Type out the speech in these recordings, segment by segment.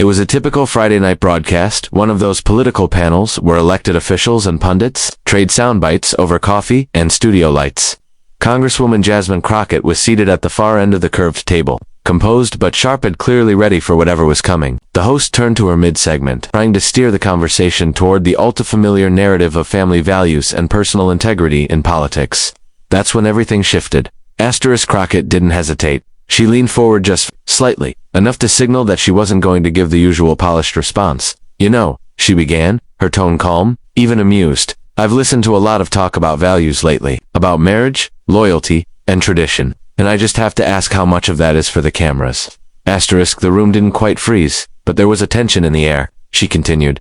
It was a typical Friday night broadcast, one of those political panels where elected officials and pundits trade sound bites over coffee and studio lights. Congresswoman Jasmine Crockett was seated at the far end of the curved table, composed but sharp and clearly ready for whatever was coming. The host turned to her mid-segment, trying to steer the conversation toward the ultra-familiar narrative of family values and personal integrity in politics. That's when everything shifted. Crockett didn't hesitate. She leaned forward just slightly, enough to signal that she wasn't going to give the usual polished response. "You know," she began, her tone calm, even amused, "I've listened to a lot of talk about values lately, about marriage, loyalty, and tradition, and I just have to ask how much of that is for the cameras." The room didn't quite freeze, but there was a tension in the air. She continued,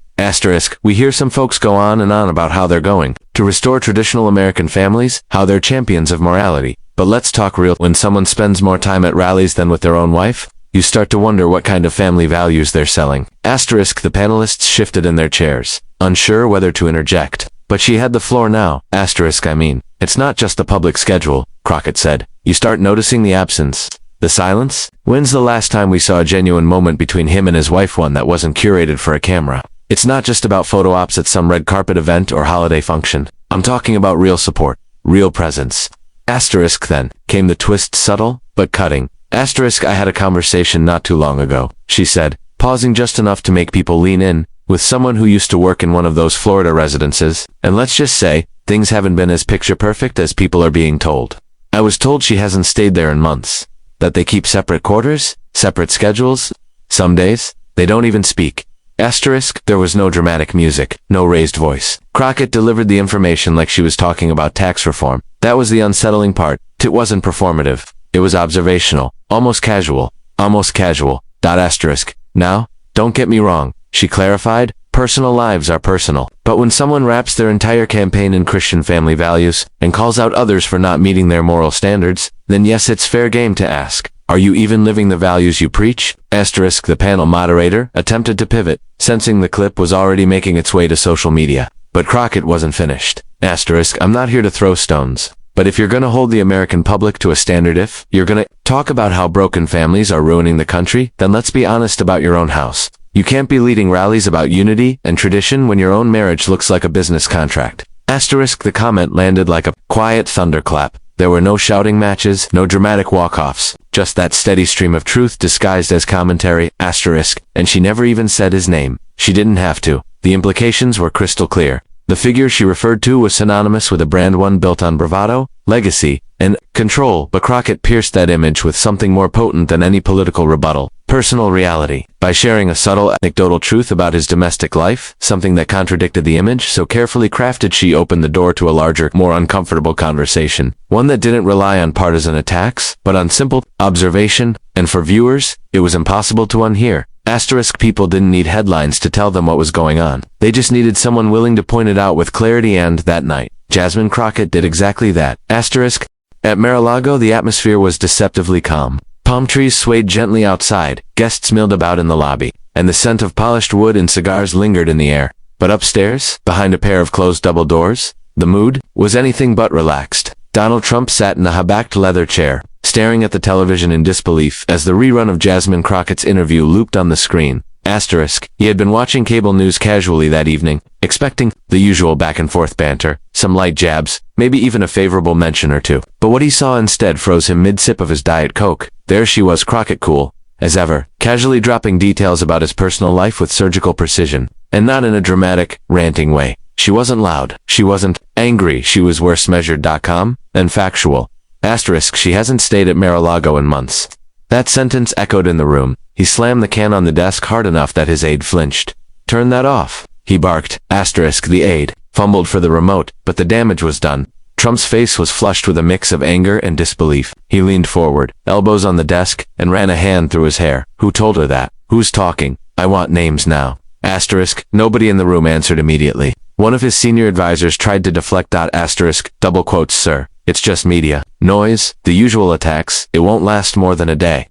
"We hear some folks go on and on about how they're going to restore traditional American families, how they're champions of morality. But let's talk real. When someone spends more time at rallies than with their own wife, you start to wonder what kind of family values they're selling." The panelists shifted in their chairs, unsure whether to interject. But she had the floor now. It's not just the public schedule," Crockett said. "You start noticing the absence. The silence? When's the last time we saw a genuine moment between him and his wife, one that wasn't curated for a camera? It's not just about photo ops at some red carpet event or holiday function. I'm talking about real support, real presence." Then came the twist, subtle but cutting. "I had a conversation not too long ago," she said, pausing just enough to make people lean in, "with someone who used to work in one of those Florida residences, and let's just say, things haven't been as picture perfect as people are being told. I was told she hasn't stayed there in months, that they keep separate quarters, separate schedules. Some days, they don't even speak." There was no dramatic music, no raised voice. Crockett delivered the information like she was talking about tax reform. That was the unsettling part. It wasn't performative. It was observational, almost casual. "Now, don't get me wrong," she clarified, "personal lives are personal. But when someone wraps their entire campaign in Christian family values and calls out others for not meeting their moral standards, then yes, it's fair game to ask, are you even living the values you preach?" The panel moderator attempted to pivot, sensing the clip was already making its way to social media. But Crockett wasn't finished. "I'm not here to throw stones. But if you're gonna hold the American public to a standard, if you're gonna talk about how broken families are ruining the country, then let's be honest about your own house. You can't be leading rallies about unity and tradition when your own marriage looks like a business contract." The comment landed like a quiet thunderclap. There were no shouting matches, no dramatic walk-offs, just that steady stream of truth disguised as commentary, and she never even said his name. She didn't have to. The implications were crystal clear. The figure she referred to was synonymous with a brand, one built on bravado, legacy, and control, but Crockett pierced that image with something more potent than any political rebuttal: personal reality. By sharing a subtle anecdotal truth about his domestic life, something that contradicted the image so carefully crafted, she opened the door to a larger, more uncomfortable conversation, one that didn't rely on partisan attacks, but on simple observation, and for viewers, it was impossible to unhear. People didn't need headlines to tell them what was going on. They just needed someone willing to point it out with clarity, and that night, Jasmine Crockett did exactly that. At Mar-a-Lago, the atmosphere was deceptively calm. Palm trees swayed gently outside, guests milled about in the lobby, and the scent of polished wood and cigars lingered in the air. But upstairs, behind a pair of closed double doors, the mood was anything but relaxed. Donald Trump sat in a high-backed leather chair, staring at the television in disbelief as the rerun of Jasmine Crockett's interview looped on the screen. He had been watching cable news casually that evening, expecting the usual back-and-forth banter, some light jabs, maybe even a favorable mention or two. But what he saw instead froze him mid-sip of his Diet Coke. There she was, Crockett, cool as ever, casually dropping details about his personal life with surgical precision, and not in a dramatic, ranting way. She wasn't loud. She wasn't angry. She was worse measured.com than factual. She hasn't stayed at Mar-a-Lago in months. That sentence echoed in the room. He slammed the can on the desk hard enough that his aide flinched. "Turn that off," he barked. The aide fumbled for the remote, but the damage was done. Trump's face was flushed with a mix of anger and disbelief. He leaned forward, elbows on the desk, and ran a hand through his hair. "Who told her that? Who's talking? I want names now." Nobody in the room answered immediately. One of his senior advisors tried to deflect. Double quotes, "Sir, it's just media noise, the usual attacks. It won't last more than a day."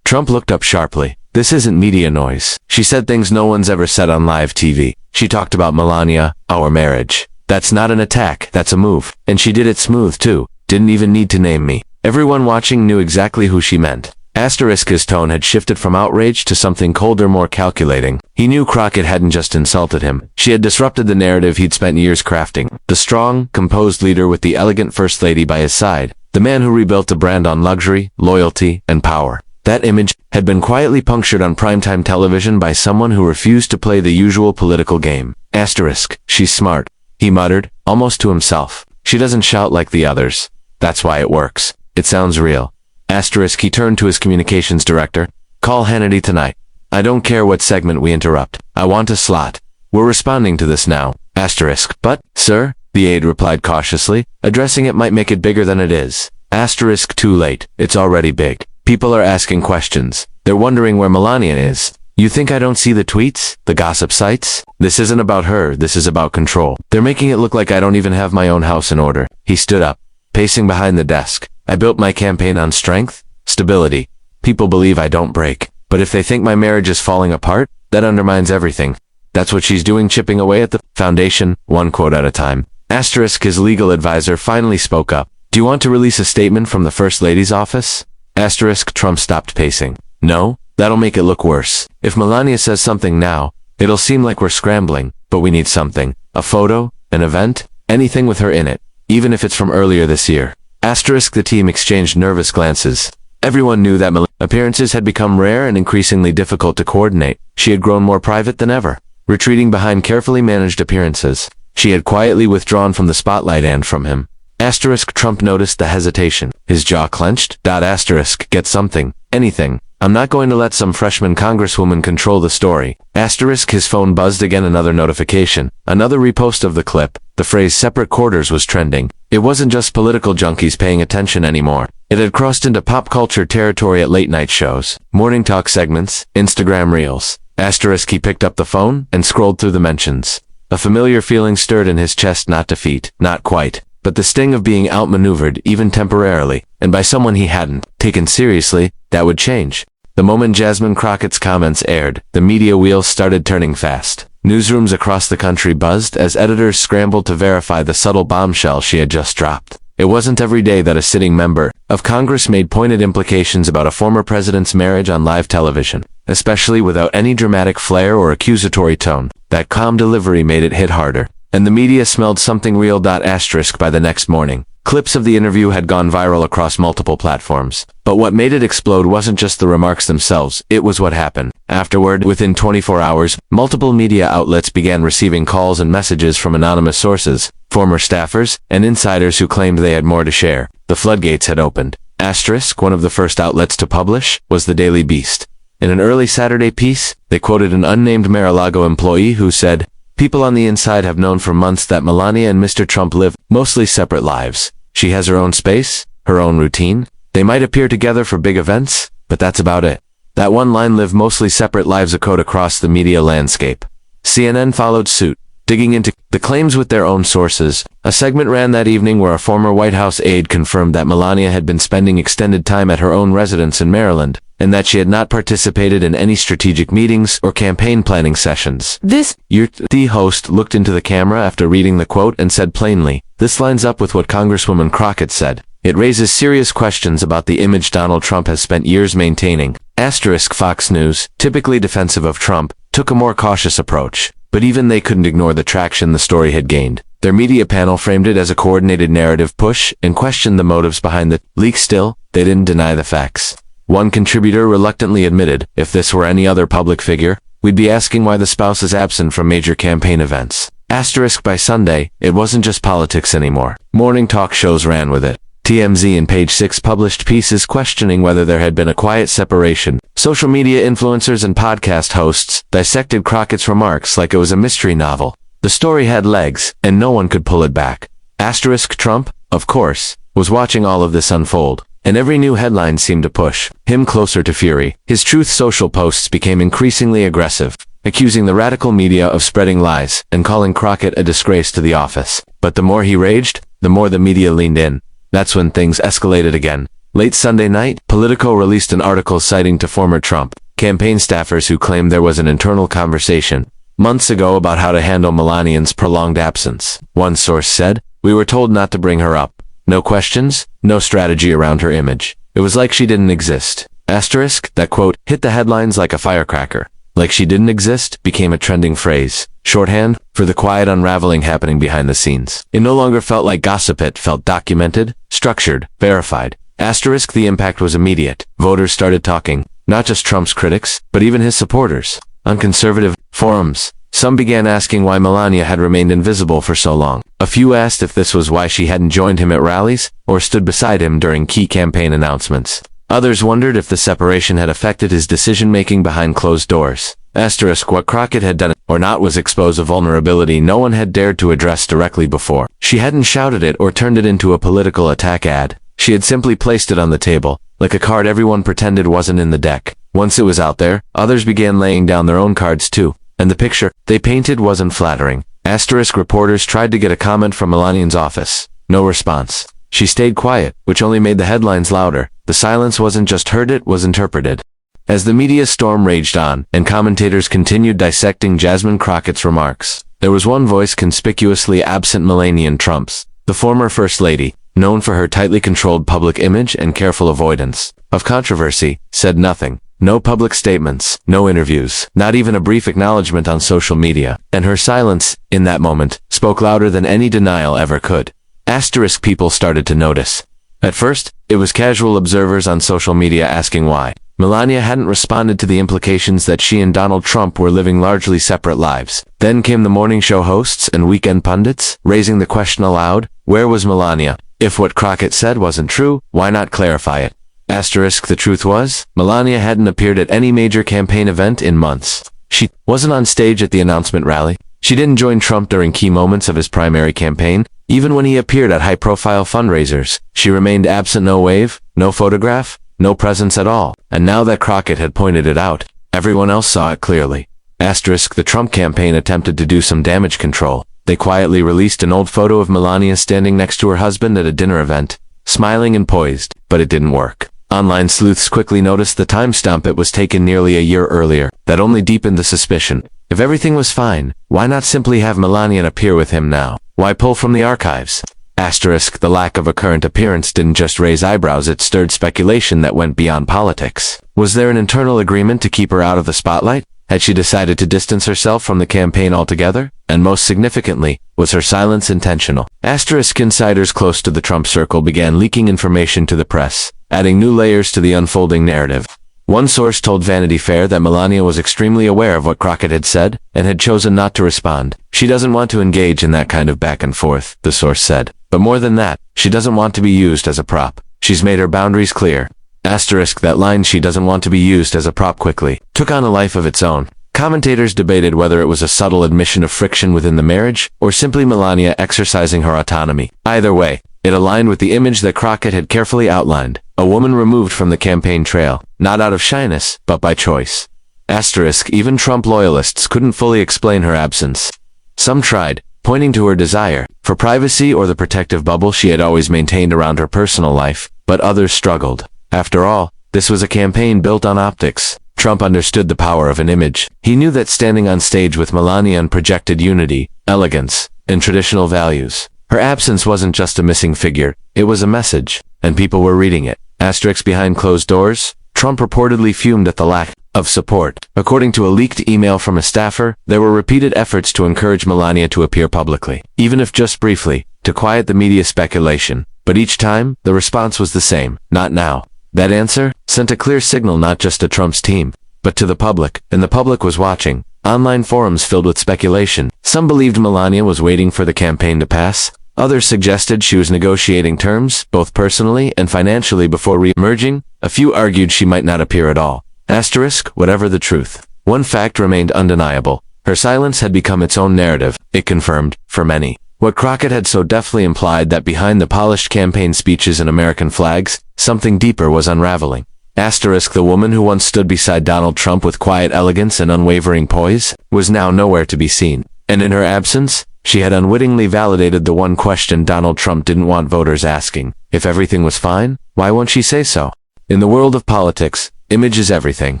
Trump looked up sharply. "This isn't media noise. She said things no one's ever said on live TV. She talked about Melania, our marriage. That's not an attack, that's a move. And she did it smooth too. Didn't even need to name me. Everyone watching knew exactly who she meant. Asterisk his tone had shifted from outrage to something colder, more calculating. He knew Crockett hadn't just insulted him. She had disrupted the narrative he'd spent years crafting. The strong, composed leader with the elegant first lady by his side. The man who rebuilt a brand on luxury, loyalty, and power. That image had been quietly punctured on primetime television by someone who refused to play the usual political game. Asterisk, she's smart, he muttered, almost to himself. She doesn't shout like the others. That's why it works. It sounds real. Asterisk, he turned to his communications director. Call Hannity tonight. I don't care what segment we interrupt. I want a slot. We're responding to this now. Asterisk, but, sir, the aide replied cautiously, addressing it might make it bigger than it is. Asterisk, too late. It's already big. People are asking questions. They're wondering where Melania is. You think I don't see the tweets? The gossip sites? This isn't about her. This is about control. They're making it look like I don't even have my own house in order. He stood up, pacing behind the desk. I built my campaign on strength, stability. People believe I don't break. But if they think my marriage is falling apart, that undermines everything. That's what she's doing, chipping away at the foundation, one quote at a time. Asterisk, his legal advisor finally spoke up. Do you want to release a statement from the First Lady's office? Asterisk, Trump stopped pacing. No, that'll make it look worse. If Melania says something now, it'll seem like we're scrambling, but we need something. A photo, an event, anything with her in it, even if it's from earlier this year. Asterisk, the team exchanged nervous glances. Everyone knew that Melania's appearances had become rare and increasingly difficult to coordinate. She had grown more private than ever, retreating behind carefully managed appearances. She had quietly withdrawn from the spotlight and from him. Asterisk, Trump noticed the hesitation. His jaw clenched. Asterisk, get something. Anything. I'm not going to let some freshman congresswoman control the story. Asterisk, his phone buzzed again, another notification. Another repost of the clip. The phrase separate quarters was trending. It wasn't just political junkies paying attention anymore. It had crossed into pop culture territory at late night shows, morning talk segments, Instagram reels. Asterisk, he picked up the phone and scrolled through the mentions. A familiar feeling stirred in his chest, not defeat, not quite, but the sting of being outmaneuvered, even temporarily, and by someone he hadn't taken seriously. That would change. The moment Jasmine Crockett's comments aired, the media wheels started turning fast. Newsrooms across the country buzzed as editors scrambled to verify the subtle bombshell she had just dropped. It wasn't every day that a sitting member of Congress made pointed implications about a former president's marriage on live television, especially without any dramatic flair or accusatory tone. That calm delivery made it hit harder, and the media smelled something real. Asterisk, by the next morning, clips of the interview had gone viral across multiple platforms. But what made it explode wasn't just the remarks themselves, it was what happened. Afterward, within 24 hours, multiple media outlets began receiving calls and messages from anonymous sources, former staffers, and insiders who claimed they had more to share. The floodgates had opened. Asterisk, one of the first outlets to publish, was the Daily Beast. In an early Saturday piece, they quoted an unnamed Mar-a-Lago employee who said, "People on the inside have known for months that Melania and Mr. Trump live mostly separate lives. She has her own space, her own routine. They might appear together for big events, but that's about it." That one line, "live mostly separate lives," echoed across the media landscape. CNN followed suit, digging into the claims with their own sources. A segment ran that evening where a former White House aide confirmed that Melania had been spending extended time at her own residence in Maryland, and that she had not participated in any strategic meetings or campaign planning sessions. The host looked into the camera after reading the quote and said plainly, "This lines up with what Congresswoman Crockett said. It raises serious questions about the image Donald Trump has spent years maintaining." Asterisk, Fox News, typically defensive of Trump, took a more cautious approach. But even they couldn't ignore the traction the story had gained. Their media panel framed it as a coordinated narrative push and questioned the motives behind the leak. Still, they didn't deny the facts. One contributor reluctantly admitted, "If this were any other public figure, we'd be asking why the spouse is absent from major campaign events." Asterisk, by Sunday, it wasn't just politics anymore. Morning talk shows ran with it. TMZ and Page Six published pieces questioning whether there had been a quiet separation. Social media influencers and podcast hosts dissected Crockett's remarks like it was a mystery novel. The story had legs, and no one could pull it back. Asterisk, Trump, of course, was watching all of this unfold, and every new headline seemed to push him closer to fury. His Truth Social posts became increasingly aggressive, accusing the radical media of spreading lies and calling Crockett a disgrace to the office. But the more he raged, the more the media leaned in. That's when things escalated again. Late Sunday night, Politico released an article citing to former Trump campaign staffers who claimed there was an internal conversation months ago about how to handle Melania's prolonged absence. One source said, "We were told not to bring her up. No questions, no strategy around her image. It was like she didn't exist." Asterisk, that quote hit the headlines like a firecracker. Like she didn't exist became a trending phrase, shorthand for the quiet unraveling happening behind the scenes. It no longer felt like gossip, it felt documented, structured, verified. Asterisk, the impact was immediate. Voters started talking, not just Trump's critics, but even his supporters. On conservative forums, some began asking why Melania had remained invisible for so long. A few asked if this was why she hadn't joined him at rallies or stood beside him during key campaign announcements. Others wondered if the separation had affected his decision-making behind closed doors. Asterisk, what Crockett had done or not was expose a vulnerability no one had dared to address directly before. She hadn't shouted it or turned it into a political attack ad. She had simply placed it on the table, like a card everyone pretended wasn't in the deck. Once it was out there, others began laying down their own cards too. And the picture they painted wasn't flattering. Asterisk, reporters tried to get a comment from Melania's office. No response. She stayed quiet, which only made the headlines louder. The silence wasn't just heard, it was interpreted. As the media storm raged on, and commentators continued dissecting Jasmine Crockett's remarks, there was one voice conspicuously absent: Melania Trump's. The former First Lady, known for her tightly controlled public image and careful avoidance of controversy, said nothing. No public statements, no interviews, not even a brief acknowledgement on social media. And her silence, in that moment, spoke louder than any denial ever could. Asterisk, people started to notice. At first, it was casual observers on social media asking why Melania hadn't responded to the implications that she and Donald Trump were living largely separate lives. Then came the morning show hosts and weekend pundits, raising the question aloud: where was Melania? If what Crockett said wasn't true, why not clarify it? Asterisk, the truth was, Melania hadn't appeared at any major campaign event in months. She wasn't on stage at the announcement rally. She didn't join Trump during key moments of his primary campaign. Even when he appeared at high-profile fundraisers, she remained absent. No wave, no photograph, no presence at all. And now that Crockett had pointed it out, everyone else saw it clearly. Asterisk, the Trump campaign attempted to do some damage control. They quietly released an old photo of Melania standing next to her husband at a dinner event, smiling and poised, but it didn't work. Online sleuths quickly noticed the timestamp. It was taken nearly a year earlier. That only deepened the suspicion. If everything was fine, why not simply have Melania appear with him now? Why pull from the archives? Asterisk, the lack of a current appearance didn't just raise eyebrows, it stirred speculation that went beyond politics. Was there an internal agreement to keep her out of the spotlight? Had she decided to distance herself from the campaign altogether? And most significantly, was her silence intentional? Asterisk, insiders close to the Trump circle began leaking information to the press, adding new layers to the unfolding narrative. One source told Vanity Fair that Melania was extremely aware of what Crockett had said, and had chosen not to respond. She doesn't want to engage in that kind of back and forth, the source said. But more than that, she doesn't want to be used as a prop. She's made her boundaries clear. Asterisk, that line, she doesn't want to be used as a prop, quickly took on a life of its own. Commentators debated whether it was a subtle admission of friction within the marriage, or simply Melania exercising her autonomy. Either way, it aligned with the image that Crockett had carefully outlined. A woman removed from the campaign trail, not out of shyness, but by choice. Asterisk, even Trump loyalists couldn't fully explain her absence. Some tried, pointing to her desire for privacy or the protective bubble she had always maintained around her personal life, but others struggled. After all, this was a campaign built on optics. Trump understood the power of an image. He knew that standing on stage with Melania projected unity, elegance, and traditional values. Her absence wasn't just a missing figure, it was a message, and people were reading it. Asterisk, behind closed doors, Trump reportedly fumed at the lack of support. According to a leaked email from a staffer, there were repeated efforts to encourage Melania to appear publicly, even if just briefly, to quiet the media speculation. But each time, the response was the same: not now. That answer sent a clear signal not just to Trump's team, but to the public, and the public was watching. Online forums filled with speculation. Some believed Melania was waiting for the campaign to pass. Others suggested she was negotiating terms, both personally and financially, before re-emerging. A few argued she might not appear at all. Asterisk, whatever the truth, one fact remained undeniable. Her silence had become its own narrative. It confirmed, for many, what Crockett had so deftly implied, that behind the polished campaign speeches and American flags, something deeper was unraveling. Asterisk, the woman who once stood beside Donald Trump with quiet elegance and unwavering poise, was now nowhere to be seen. And in her absence, she had unwittingly validated the one question Donald Trump didn't want voters asking. If everything was fine, why won't she say so? In the world of politics, image is everything.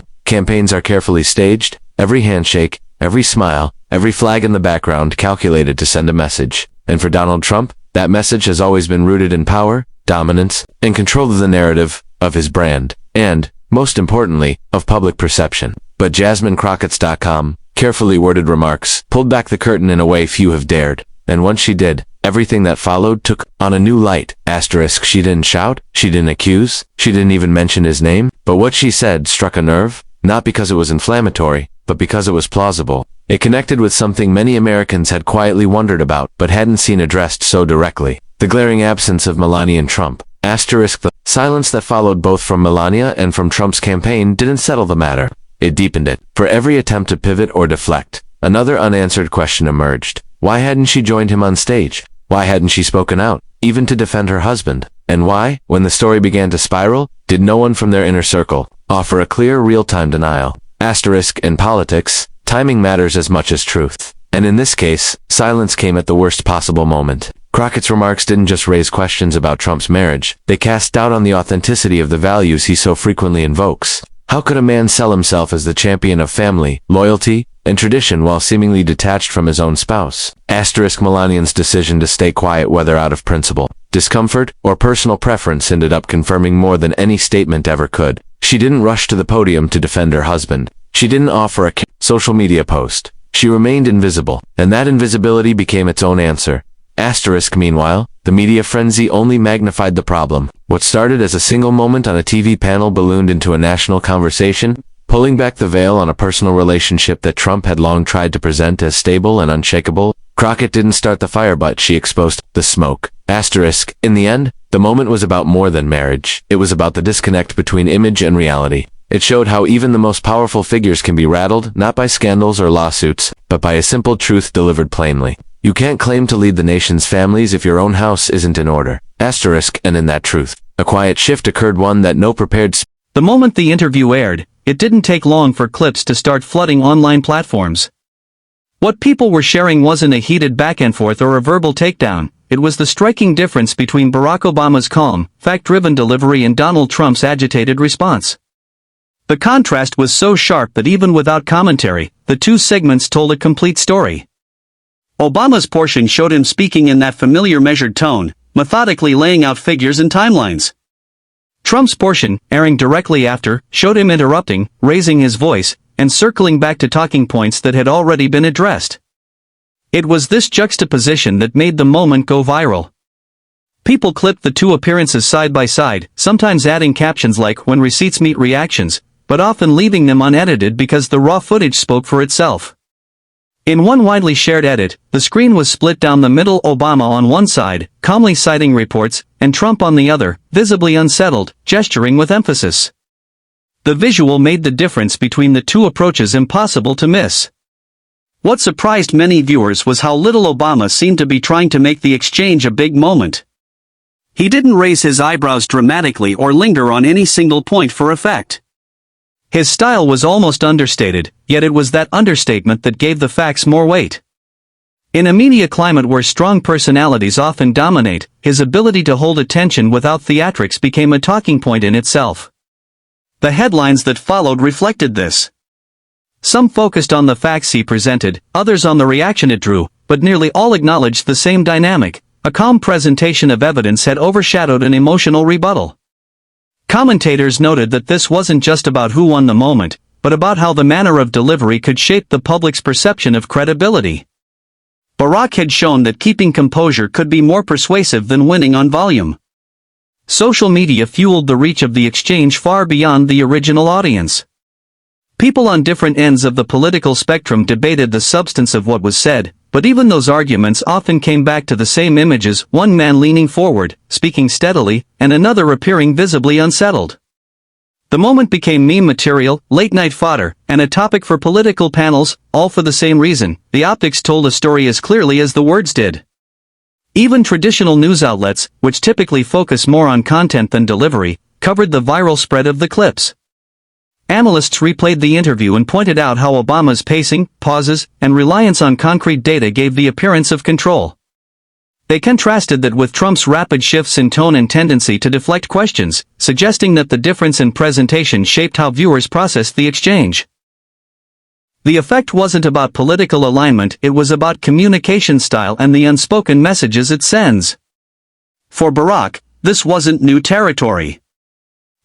Campaigns are carefully staged, every handshake, every smile, every flag in the background calculated to send a message. And for Donald Trump, that message has always been rooted in power, dominance, and control of the narrative of his brand. And, most importantly, of public perception. But JasmineCrockett's.com, carefully worded remarks, pulled back the curtain in a way few have dared. And once she did, everything that followed took on a new light. Asterisk, she didn't shout, she didn't accuse, she didn't even mention his name, but what she said struck a nerve, not because it was inflammatory, but because it was plausible. It connected with something many Americans had quietly wondered about, but hadn't seen addressed so directly. The glaring absence of Melania and Trump. Asterisk, the silence that followed both from Melania and from Trump's campaign didn't settle the matter. It deepened it. For every attempt to pivot or deflect, another unanswered question emerged. Why hadn't she joined him on stage? Why hadn't she spoken out, even to defend her husband? And why, when the story began to spiral, did no one from their inner circle offer a clear real-time denial? Asterisk, in politics, timing matters as much as truth. And in this case, silence came at the worst possible moment. Crockett's remarks didn't just raise questions about Trump's marriage, they cast doubt on the authenticity of the values he so frequently invokes. How could a man sell himself as the champion of family, loyalty, and tradition while seemingly detached from his own spouse? Asterisk, Melania's decision to stay quiet, whether out of principle, discomfort, or personal preference, ended up confirming more than any statement ever could. She didn't rush to the podium to defend her husband. She didn't offer a social media post. She remained invisible, and that invisibility became its own answer. Asterisk, meanwhile, the media frenzy only magnified the problem. What started as a single moment on a TV panel ballooned into a national conversation, pulling back the veil on a personal relationship that Trump had long tried to present as stable and unshakable. Crockett didn't start the fire, but she exposed the smoke. Asterisk, in the end, the moment was about more than marriage. It was about the disconnect between image and reality. It showed how even the most powerful figures can be rattled, not by scandals or lawsuits, but by a simple truth delivered plainly. You can't claim to lead the nation's families if your own house isn't in order. Asterisk, and in that truth, a quiet shift occurred, one that no prepared. The moment the interview aired, it didn't take long for clips to start flooding online platforms. What people were sharing wasn't a heated back and forth or a verbal takedown. It was the striking difference between Barack Obama's calm, fact-driven delivery and Donald Trump's agitated response. The contrast was so sharp that even without commentary, the two segments told a complete story. Obama's portion showed him speaking in that familiar measured tone, methodically laying out figures and timelines. Trump's portion, airing directly after, showed him interrupting, raising his voice, and circling back to talking points that had already been addressed. It was this juxtaposition that made the moment go viral. People clipped the two appearances side by side, sometimes adding captions like "when receipts meet reactions," but often leaving them unedited because the raw footage spoke for itself. In one widely shared edit, the screen was split down the middle, Obama on one side, calmly citing reports, and Trump on the other, visibly unsettled, gesturing with emphasis. The visual made the difference between the two approaches impossible to miss. What surprised many viewers was how little Obama seemed to be trying to make the exchange a big moment. He didn't raise his eyebrows dramatically or linger on any single point for effect. His style was almost understated, yet it was that understatement that gave the facts more weight. In a media climate where strong personalities often dominate, his ability to hold attention without theatrics became a talking point in itself. The headlines that followed reflected this. Some focused on the facts he presented, others on the reaction it drew, but nearly all acknowledged the same dynamic. A calm presentation of evidence had overshadowed an emotional rebuttal. Commentators noted that this wasn't just about who won the moment, but about how the manner of delivery could shape the public's perception of credibility. Barack had shown that keeping composure could be more persuasive than winning on volume. Social media fueled the reach of the exchange far beyond the original audience. People on different ends of the political spectrum debated the substance of what was said, but even those arguments often came back to the same images, one man leaning forward, speaking steadily, and another appearing visibly unsettled. The moment became meme material, late-night fodder, and a topic for political panels, all for the same reason: the optics told a story as clearly as the words did. Even traditional news outlets, which typically focus more on content than delivery, covered the viral spread of the clips. Analysts replayed the interview and pointed out how Obama's pacing, pauses, and reliance on concrete data gave the appearance of control. They contrasted that with Trump's rapid shifts in tone and tendency to deflect questions, suggesting that the difference in presentation shaped how viewers processed the exchange. The effect wasn't about political alignment, it was about communication style and the unspoken messages it sends. For Barack, this wasn't new territory.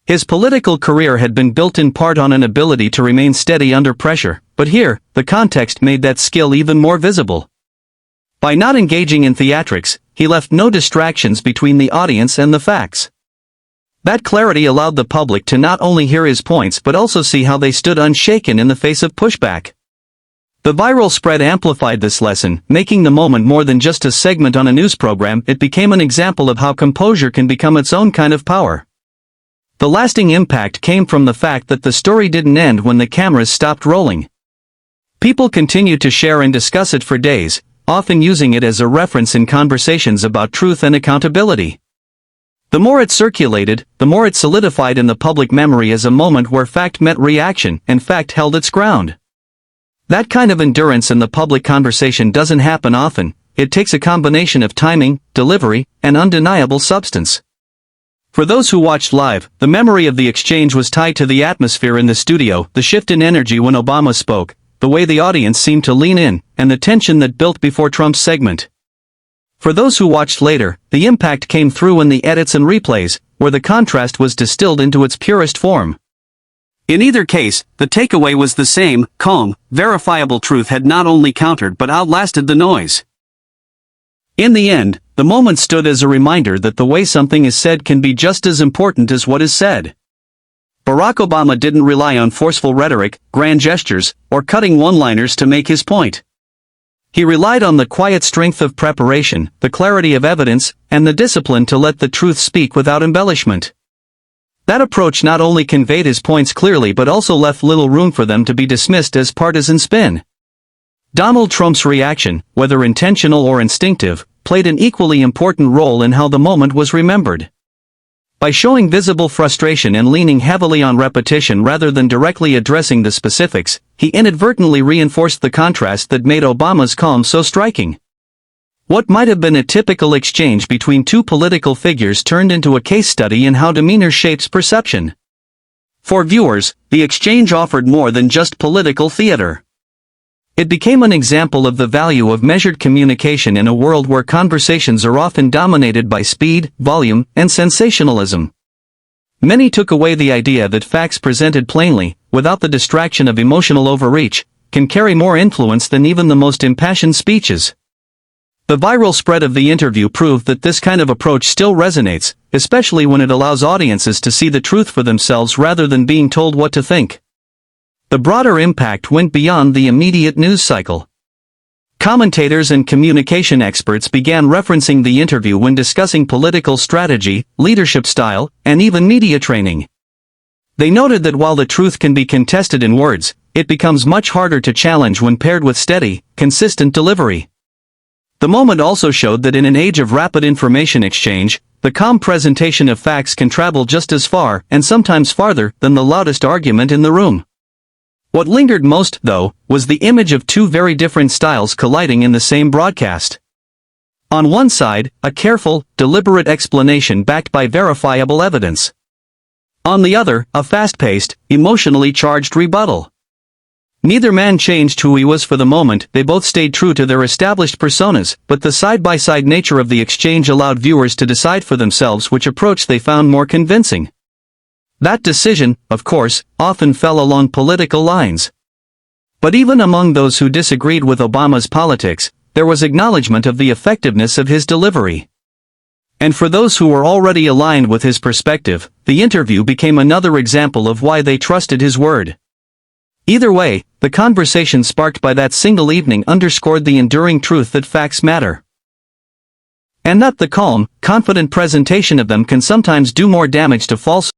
His political career had been built in part on an ability to remain steady under pressure, but here, the context made that skill even more visible. By not engaging in theatrics, he left no distractions between the audience and the facts. That clarity allowed the public to not only hear his points but also see how they stood unshaken in the face of pushback. The viral spread amplified this lesson, making the moment more than just a segment on a news program. It became an example of how composure can become its own kind of power. The lasting impact came from the fact that the story didn't end when the cameras stopped rolling. People continued to share and discuss it for days, often using it as a reference in conversations about truth and accountability. The more it circulated, the more it solidified in the public memory as a moment where fact met reaction, and fact held its ground. That kind of endurance in the public conversation doesn't happen often. It takes a combination of timing, delivery, and undeniable substance. For those who watched live, the memory of the exchange was tied to the atmosphere in the studio, the shift in energy when Obama spoke, the way the audience seemed to lean in, and the tension that built before Trump's segment. For those who watched later, the impact came through in the edits and replays, where the contrast was distilled into its purest form. In either case, the takeaway was the same: calm, verifiable truth had not only countered but outlasted the noise. In the end, the moment stood as a reminder that the way something is said can be just as important as what is said. Barack Obama didn't rely on forceful rhetoric, grand gestures, or cutting one-liners to make his point. He relied on the quiet strength of preparation, the clarity of evidence, and the discipline to let the truth speak without embellishment. That approach not only conveyed his points clearly but also left little room for them to be dismissed as partisan spin. Donald Trump's reaction, whether intentional or instinctive, played an equally important role in how the moment was remembered. By showing visible frustration and leaning heavily on repetition rather than directly addressing the specifics, he inadvertently reinforced the contrast that made Obama's calm so striking. What might have been a typical exchange between two political figures turned into a case study in how demeanor shapes perception. For viewers, the exchange offered more than just political theater. It became an example of the value of measured communication in a world where conversations are often dominated by speed, volume, and sensationalism. Many took away the idea that facts presented plainly, without the distraction of emotional overreach, can carry more influence than even the most impassioned speeches. The viral spread of the interview proved that this kind of approach still resonates, especially when it allows audiences to see the truth for themselves rather than being told what to think. The broader impact went beyond the immediate news cycle. Commentators and communication experts began referencing the interview when discussing political strategy, leadership style, and even media training. They noted that while the truth can be contested in words, it becomes much harder to challenge when paired with steady, consistent delivery. The moment also showed that in an age of rapid information exchange, the calm presentation of facts can travel just as far, and sometimes farther, than the loudest argument in the room. What lingered most, though, was the image of two very different styles colliding in the same broadcast. On one side, a careful, deliberate explanation backed by verifiable evidence. On the other, a fast-paced, emotionally charged rebuttal. Neither man changed who he was for the moment, they both stayed true to their established personas, but the side-by-side nature of the exchange allowed viewers to decide for themselves which approach they found more convincing. That decision, of course, often fell along political lines. But even among those who disagreed with Obama's politics, there was acknowledgement of the effectiveness of his delivery. And for those who were already aligned with his perspective, the interview became another example of why they trusted his word. Either way, the conversation sparked by that single evening underscored the enduring truth that facts matter. And that the calm, confident presentation of them can sometimes do more damage to false